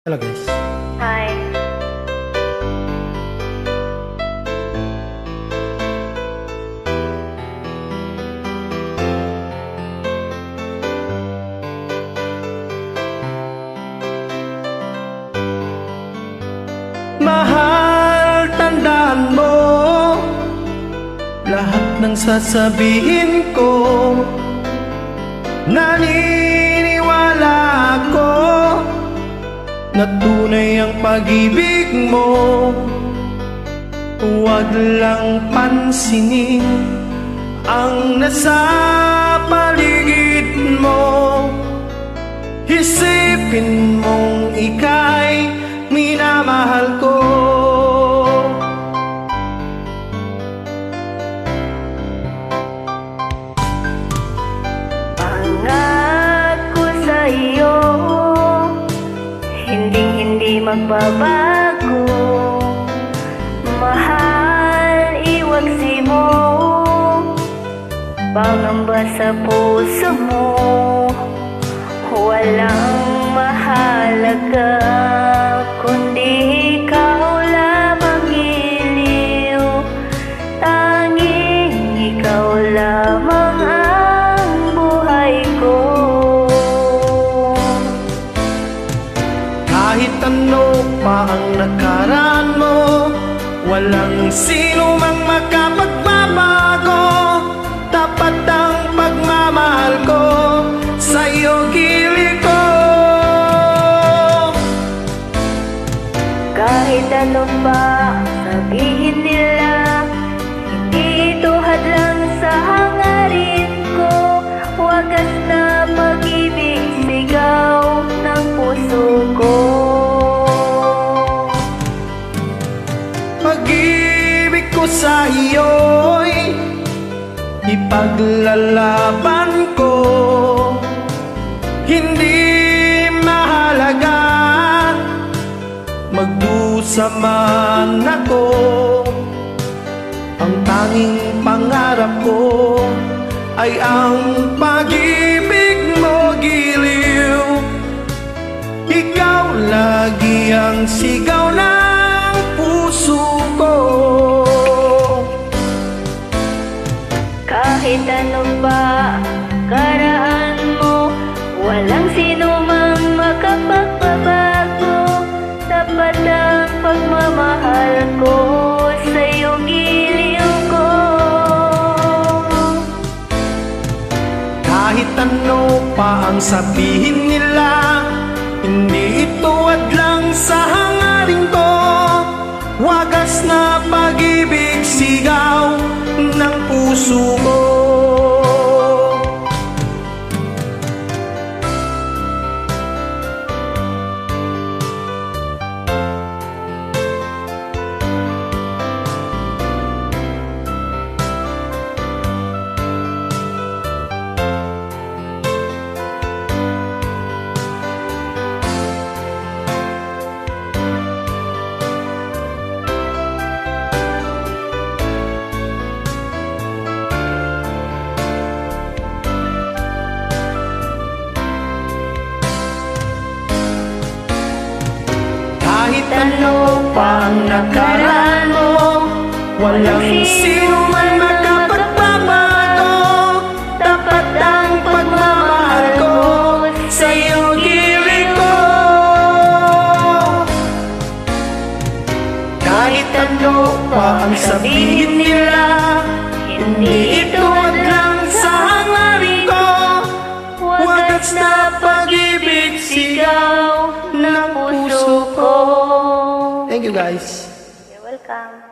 Hello guys. Hi. Mahal, tandaan mo lahat ng sasabihin ko. Naniniwala ako na tunay ang pag-ibig mo. Huwag lang pansinin ang nasa paligid mo. Isipin mong ika'y minamahal ko. Pangako sa iyo, hindi magbabago. Mahal, iwagsi mo pangamba sa puso mo. Walang mahalaga kundi ikaw lamang, iliw. Tanging ikaw lamang ang buhay ko. Kahit ano pa ang nakaraan mo, walang sino mang makapagbabago. Tapat ang pagmamahal ko sa'yo, gili ko. Kahit ano pa sabihin nila, hindi ito hadlang sa hangarin ko. Wagas na pag-ibig, sigaw ng puso ko. Pag-ibig ko sa iyo'y ipaglalaban ko. Hindi mahalaga magdusa man ako. Ang tanging pangarap ko ay ang pag-ibig mo, giliw. Ikaw lagi ang sigaw ng puso ko. Kahit ano pa karaan mo, walang sino mang makapagbabago. Tapat ang pagmamahal ko sa'yo, giliw ko. Kahit ano pa ang sabihin nila, hindi ito hadlang sa hangarin ko. Wagas na pag-ibig, sigaw ng puso ko. Kahit ano pa ang nakaraan mo, walang sino man makapagbabago. Tapat ang pagmamahal ko sa'yo, gili ko. Kahit ano pa ang sabihin nila, hindi ito hadlang sa hangarin ko. Wagas na pag-ibig, sigaw ng puso ko. Thank you guys. You're welcome.